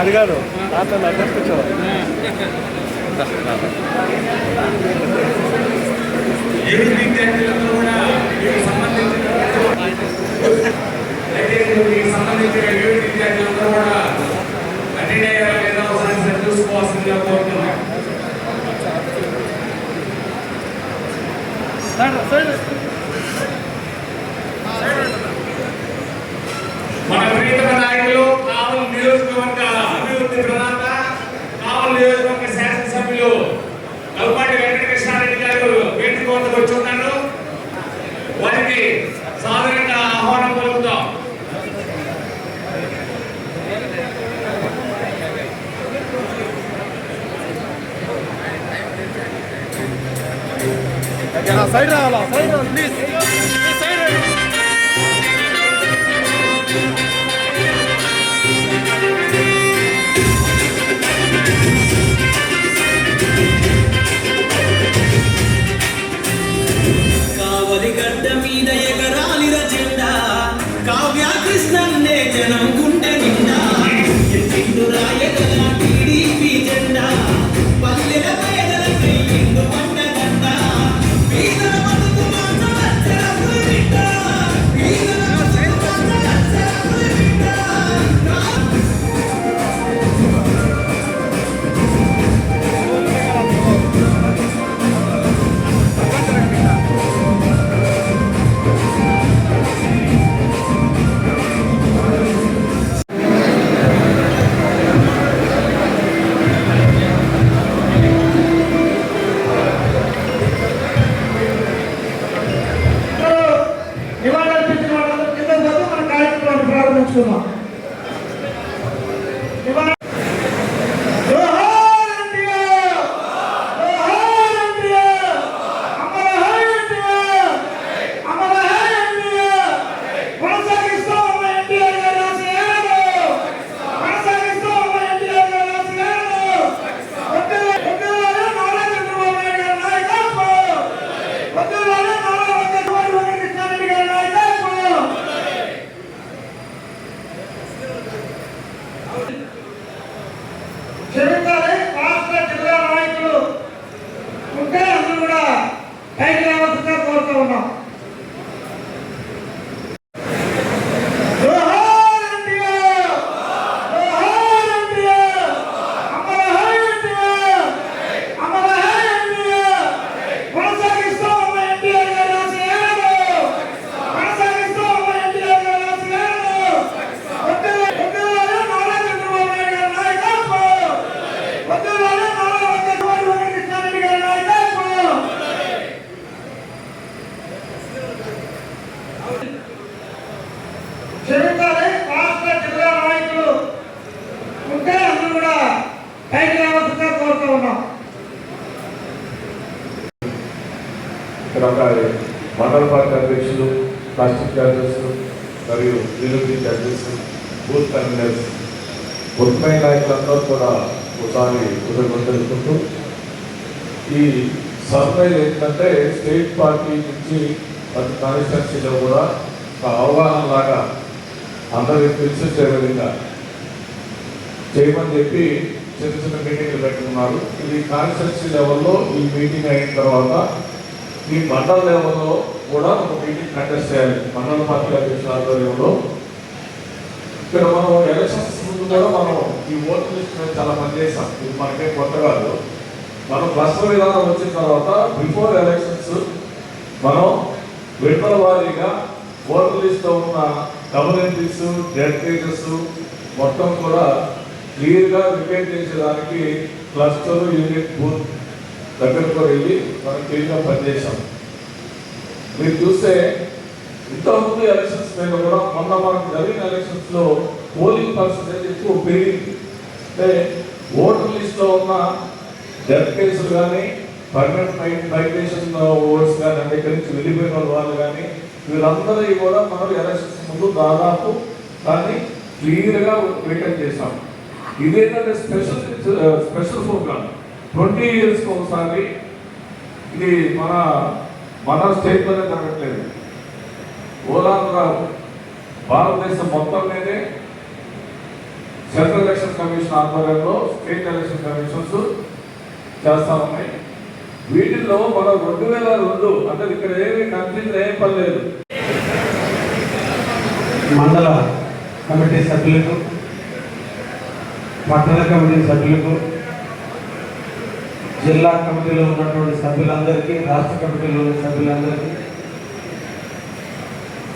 అది కాదు అట్లా అడ్డపించు విద్యార్థులందరూ కూడా సంబంధించిన విద్యార్థులందరూ కూడా అటెండ్ అయ్యారా లేదా ఒకసారి చూసుకోవాల్సిందిగా కోరుతున్నాం. మన ప్రియతమ నాయకులు కావలి నియోజకవర్గ అభివృద్ధి ప్రదాత కావలి నియోజకవర్గ శాసనసభ్యులు కల్పాటి వెంకటకృష్ణారెడ్డి గారు వేదిక వద్దకు వచ్చి ఉన్నారు. వారికి సాధారణంగా ఆహ్వానం పలుకుతాం. సైడ్ రావాలా సైడ్ ప్లీజ్ సైడ్ కావలి గడ్డ మీద ఎగరాలిర జెండా కావ్య కృష్ణన్నే జనం గుండె నిండా ఎత్తిండు రాయగల టీడీపీ జెండా పల్లెల పేదలకై ఎందు పండగండ పేదల బతుకు మాత్రం అచ్చరపుల బిడ్డ పేదల బతుకు మాత్రం అచ్చరపుల బిడ్డ నివాళులర్పించిన వాళ్ళందరూ కింద పోతే మన కార్యక్రమాన్ని ప్రారంభించుకుందాం. క్షమించాలి, రాష్ట్ర జిల్లా నాయకులు ఉంటే అందరూ కూడా పైకి రావాల్సిందిగా కోరుతూ ఉన్నాం. క్షమించాలి, రాష్ట్ర జిల్లా నాయకులు ఉంటే అందరూ కూడా పైకి రావాల్సిందిగా కోరుతూ ఉన్నాం. మండల పార్టీ అధ్యక్షులు, ప్లాస్టిక్ అధ్యక్షులు మరియు యూనిటీ అధ్యక్షులు, బూత్ కన్వీనర్స్, ముఖ్యమైన నాయకులందరూ కూడా ఒకసారి తెలుసుకుంటూ ఈ సర్వే ఏంటంటే స్టేట్ పార్టీ నుంచి ప్రతి కాన్స్టిట్యున్సీలో కూడా ఒక అవగాహన లాగా అందరికీ తెలిసే విధంగా చేయమని చెప్పి చిన్న చిన్న మీటింగ్లు పెట్టుకున్నారు. ఇది కాన్స్టిట్యున్సీ లెవెల్లో ఈ మీటింగ్ అయిన తర్వాత ఈ మండల లెవెల్లో కూడా ఒక మీటింగ్ కండక్ట్ చేయాలి. మండల పార్టీ అధ్యక్షుల ఆధ్వర్యంలో ఇక్కడ మనం ఎలక్షన్స్ ముందు కూడా మనం ఈ ఓటర్ లిస్ట్ మీద చాలా పనిచేసాం. ఇది మనకే కొత్త కాదు. మనం క్లస్టర్ విధానం వచ్చిన తర్వాత బిఫోర్ ఎలక్షన్స్ మనం విడతల వారీగా ఓటర్ లిస్ట్లో ఉన్న డబుల్ ఎంట్రీస్, డెడ్ కేజెస్ మొత్తం కూడా క్లియర్గా రిపేర్ చేసేదానికి క్లస్టర్, యూనిట్, బూత్ దగ్గరకు వెళ్ళి మనం క్లియర్గా పనిచేసాం. మీరు చూస్తే ఇంతకుముందు ఎలక్షన్స్ మీద కూడా మొన్న మనకు జరిగిన ఎలక్షన్స్లో పోలింగ్ పర్సంటేజ్ ఎక్కువ పెరిగింది. అంటే ఓటర్ లిస్ట్లో ఉన్న డెత్ కేసులు కానీ, పర్మనెంట్ మైగ్రేషన్ ఓట్స్ కానీ, అంటే ఇక్కడి నుంచి వెళ్ళిపోయిన వాళ్ళు కానీ, వీళ్ళందరూ కూడా మనం ఎలక్షన్స్ ముందు దాదాపు దాన్ని క్లియర్గా మెయింటైన్ చేశాం. ఇదేంటంటే స్పెషల్ ప్రోగ్రామ్ 20 years ఒకసారి. ఇది మన స్టేట్లోనే జరగట్లేదు. ఓవరాల్గా భారతదేశం మొత్తం మీదే సెంట్రల్ ఎలక్షన్ కమిషన్ ఆధ్వర్యంలో స్టేట్ ఎలక్షన్ కమిషన్స్ చేస్తా ఉన్నాయి. వీటిల్లో మనం 2002 అంటే ఇక్కడ ఏమి కన్ఫ్యూజన్ ఏం పని లేదు. మండల కమిటీ సభ్యులకు, పట్టణ కమిటీ సభ్యులకు, జిల్లా కమిటీలో ఉన్నటువంటి సభ్యులందరికీ, రాష్ట్ర కమిటీలో ఉన్న సభ్యులందరికీ,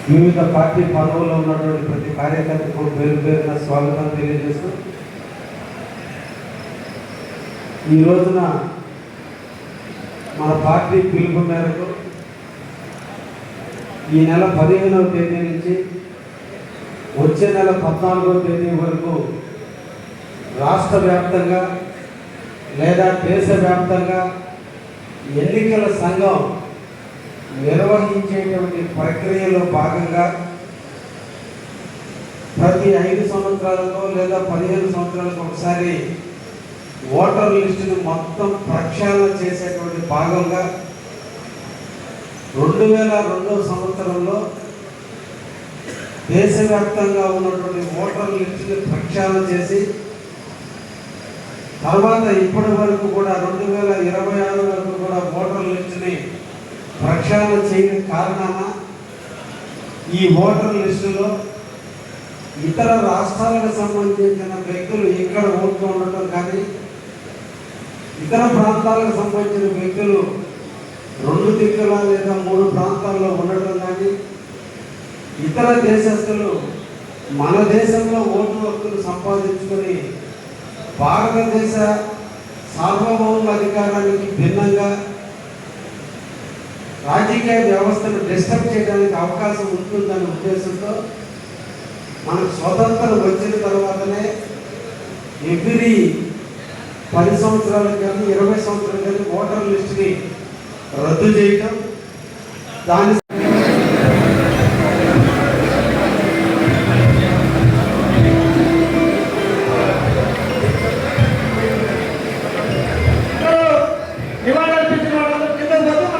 వివిధ పార్టీ పదవుల్లో ఉన్నటువంటి ప్రతి కార్యకర్తకు పేరు పేరున స్వాగతం తెలియజేస్తూ, ఈ రోజున మన పార్టీ పిలుపు మేరకు ఈ నెల 15వ తేదీ నుంచి వచ్చే నెల 14వ తేదీ వరకు రాష్ట్ర వ్యాప్తంగా లేదా దేశవ్యాప్తంగా ఎన్నికల సంఘం నిర్వహించేటువంటి ప్రక్రియలో భాగంగా ప్రతి 5 సంవత్సరాలకు లేదా 15 సంవత్సరాలకు ఒకసారి ఓటర్ లిస్టును మొత్తం ప్రక్షాళన చేసేటువంటి భాగంగా 2002 సంవత్సరంలో దేశవ్యాప్తంగా ఉన్నటువంటి ఓటర్ లిస్టుని ప్రక్షాళన చేసి తర్వాత ఇప్పటి వరకు కూడా 2026 వరకు కూడా ఓటర్ లిస్టుని ప్రక్షాళన చేయడం కారణాన ఈ ఓటర్ లిస్టులో ఇతర రాష్ట్రాలకు సంబంధించిన వ్యక్తులు ఇక్కడ ఓట్లు ఉండటం కానీ, ఇతర ప్రాంతాలకు సంబంధించిన వ్యక్తులు 2 దిక్కుల లేదా 3 ప్రాంతాల్లో ఉండటం కానీ, ఇతర దేశస్తులు మన దేశంలో ఓటు హక్కులు సంపాదించుకొని భారతదేశ సార్వభౌమ అధికారానికి భిన్నంగా రాజకీయ వ్యవస్థను డిస్టర్బ్ చేయడానికి అవకాశం ఉంటుందనే ఉద్దేశంతో మనకు స్వతంత్రం వచ్చిన తర్వాతనే ఎవ్రీ 10 సంవత్సరాలకు కానీ 20 సంవత్సరాలకు కానీ ఓటర్ లిస్టుని రద్దు చేయటం, దాని